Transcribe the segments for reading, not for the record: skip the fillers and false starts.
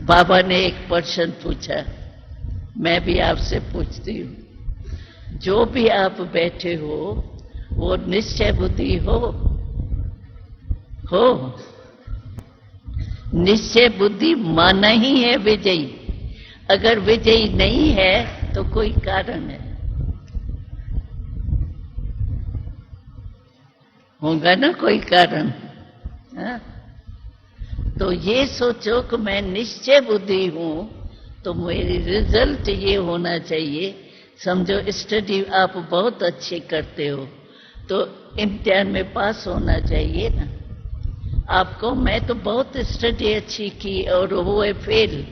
बाबा ने एक प्रश्न पूछा, मैं भी आपसे पूछती हूँ, जो भी आप बैठे हो वो निश्चय बुद्धि हो? निश्चय बुद्धि माना ही है विजयी। अगर विजयी नहीं है तो कोई कारण है, होगा ना कोई कारण। हा? तो ये सोचो कि मैं निश्चय बुद्धि हूं तो मेरी रिजल्ट ये होना चाहिए। समझो स्टडी आप बहुत अच्छे करते हो तो इम्तिहान में पास होना चाहिए ना आपको। मैं तो बहुत स्टडी अच्छी की और वो है फेल,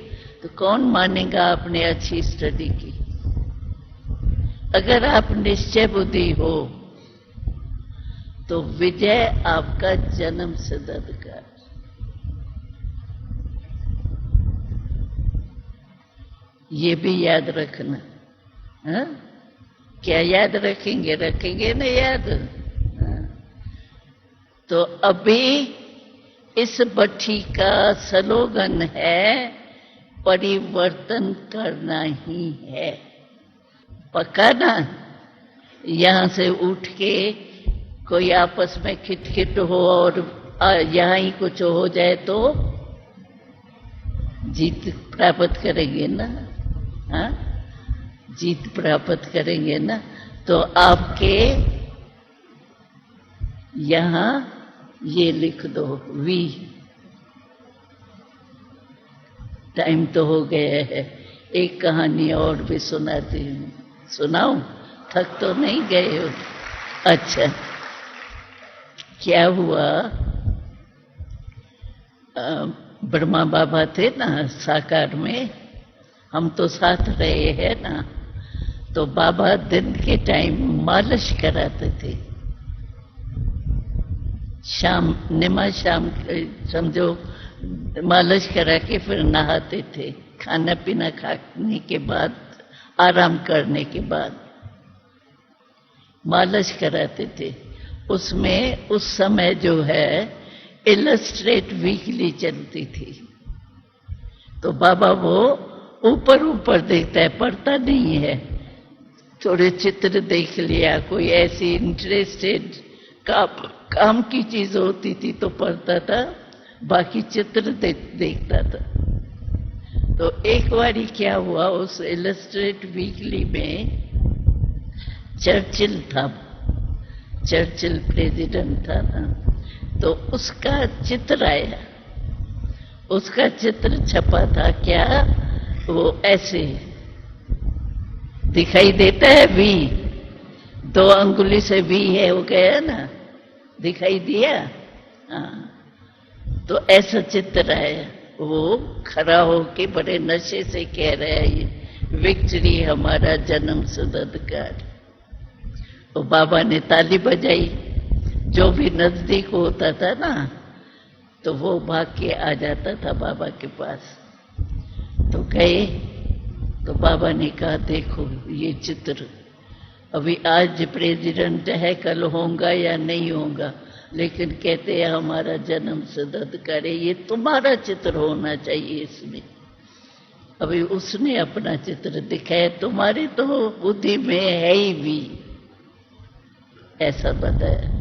तो कौन मानेगा आपने अच्छी स्टडी की? अगर आप निश्चय बुद्धि हो तो विजय आपका जन्म सिद्ध अधिकार। ये भी याद रखना। हा? क्या याद रखेंगे? रखेंगे ना याद? हा? तो अभी इस भट्ठी का स्लोगन है परिवर्तन करना ही है। पक्का ना? यहां से उठ के कोई आपस में खिटखिट हो और यहां ही कुछ हो जाए तो जीत प्राप्त करेंगे ना? हाँ, जीत प्राप्त करेंगे ना? तो आपके यहां ये लिख दो वी। टाइम तो हो गया है, एक कहानी और भी सुनाती हूँ। सुनाऊं? थक तो नहीं गए हो? अच्छा, क्या हुआ, ब्रह्मा बाबा थे ना साकार में, हम तो साथ रहे हैं ना, तो बाबा दिन के टाइम मालिश कराते थे। शाम निमा शाम समझो मालिश करा के फिर नहाते थे, खाना पीना खाने के बाद, आराम करने के बाद मालिश कराते थे। उसमें उस समय जो है इलस्ट्रेट वीकली चलती थी, तो बाबा वो ऊपर ऊपर देखता है, पढ़ता नहीं है। थोड़े चित्र देख लिया, कोई ऐसी इंटरेस्टेड काम की चीज होती थी तो पढ़ता था, बाकी चित्र देखता था। तो एक बारी क्या हुआ, उस इलस्ट्रेट वीकली में चर्चिल था, चर्चिल प्रेसिडेंट था ना, तो उसका चित्र आया। उसका चित्र छपा था क्या, वो ऐसे दिखाई देता है वी, 2 अंगुली से वी है, वो गया ना, दिखाई दिया? हाँ, तो ऐसा चित्र आया। वो खड़ा होके बड़े नशे से कह रहा है, ये विक्ट्री हमारा जन्म सिद्ध अधिकार। तो बाबा ने ताली बजाई। जो भी नजदीक होता था ना तो वो भाग के आ जाता था बाबा के पास। तो गए तो बाबा ने कहा, देखो ये चित्र, अभी आज प्रेसिडेंट है, कल होगा या नहीं होगा, लेकिन कहते हैं हमारा जन्म सिद्ध अधिकार है, ये तुम्हारा चित्र होना चाहिए इसमें। अभी उसने अपना चित्र दिखाया, तुम्हारी तो बुद्धि में है ही भी, ऐसा बताया।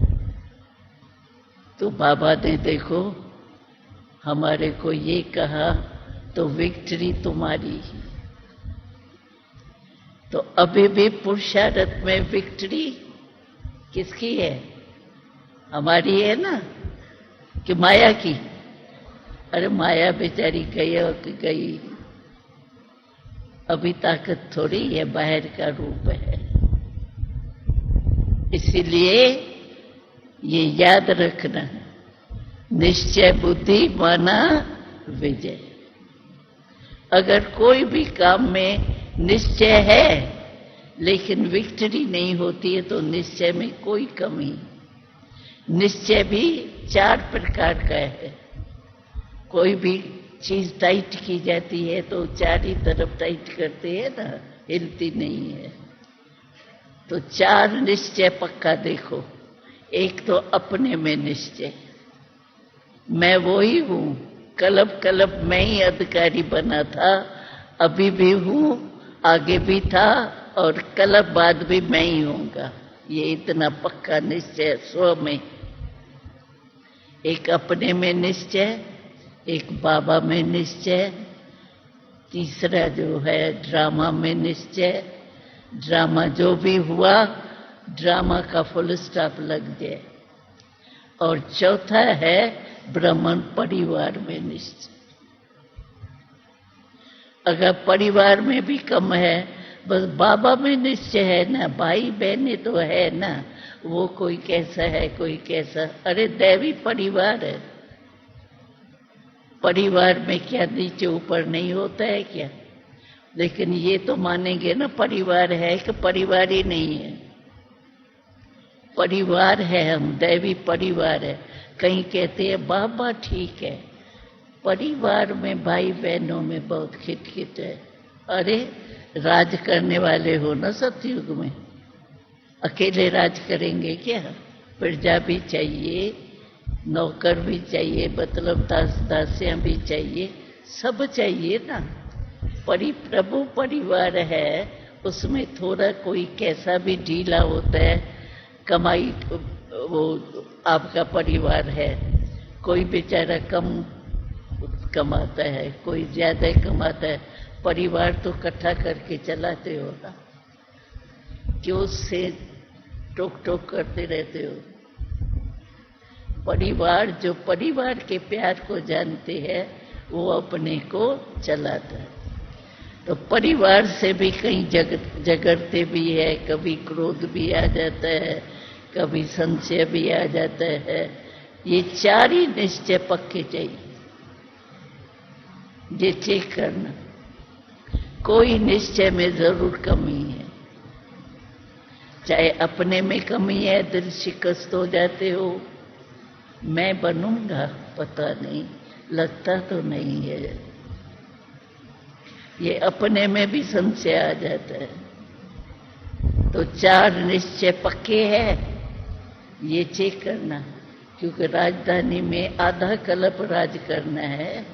तो बाबा ने देखो हमारे को ये कहा, तो विक्ट्री तुम्हारी। तो अभी भी पुरुषार्थ में विक्ट्री किसकी है? हमारी है ना, कि माया की? अरे माया बेचारी गई और गई, अभी ताकत थोड़ी है, बाहर का रूप है। इसीलिए ये याद रखना, निश्चय बुद्धि माना विजय। अगर कोई भी काम में निश्चय है लेकिन विक्ट्री नहीं होती है तो निश्चय में कोई कमी। निश्चय भी 4 प्रकार का है। कोई भी चीज टाइट की जाती है तो 4 ही तरफ टाइट करते हैं ना, हिलती नहीं है। तो 4 निश्चय पक्का देखो। एक तो अपने में निश्चय, मैं वो ही हूं, कल्प कल्प मैं ही अधिकारी बना था, अभी भी हूं, आगे भी था और कल्प बाद भी मैं ही होऊंगा। ये इतना पक्का निश्चय स्व में, एक अपने में निश्चय, एक बाबा में निश्चय, तीसरा जो है ड्रामा में निश्चय, ड्रामा जो भी हुआ ड्रामा का फुल स्टॉप लग जाए, और चौथा है ब्राह्मण परिवार में निश्चय। अगर परिवार में भी कम है, बस बाबा में निश्चय है ना, भाई बहने तो है ना, वो कोई कैसा है कोई कैसा, अरे दैवी परिवार है। परिवार में क्या नीचे ऊपर नहीं होता है क्या? लेकिन ये तो मानेंगे ना परिवार है कि परिवार ही नहीं है। परिवार है, हम दैवी परिवार है। कहीं कहते हैं बाबा ठीक है, परिवार में भाई बहनों में बहुत खिटखिट है। अरे राज करने वाले हो ना सतयुग में, अकेले राज करेंगे क्या? प्रजा भी चाहिए, नौकर भी चाहिए, मतलब दासियां भी चाहिए, सब चाहिए ना। प्रभु परिवार है, उसमें थोड़ा कोई कैसा भी ढीला होता है, कमाई वो आपका परिवार है, कोई बेचारा कम कमाता है, कोई ज्यादा कमाता है, परिवार तो इकट्ठा करके चलाते हो ना, क्यों से टोक टोक करते रहते हो? परिवार जो परिवार के प्यार को जानते हैं वो अपने को चलाता है। तो परिवार से भी कहीं झगड़ते भी है, कभी क्रोध भी आ जाता है, कभी संशय भी आ जाता है। ये चार ही निश्चय पक्के चाहिए, ये चेक करना। कोई निश्चय में जरूर कमी है, चाहे अपने में कमी है, दिल शिकस्त हो जाते हो, मैं बनूंगा पता नहीं, लगता तो नहीं है, ये अपने में भी संशय आ जाता है। तो चार निश्चय पक्के हैं, ये चेक करना, क्योंकि राजधानी में आधा कल्प राज करना है,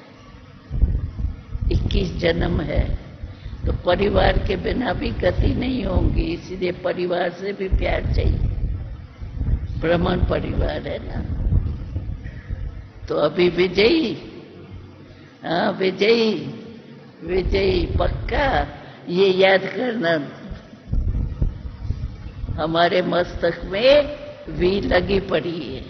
21 जन्म है, तो परिवार के बिना भी गति नहीं होंगी, इसलिए परिवार से भी प्यार चाहिए। ब्राह्मण परिवार है ना, तो अभी विजयी, हाँ विजयी, विजयी पक्का, ये याद करना। हमारे मस्तक में वी लगी पड़ी है।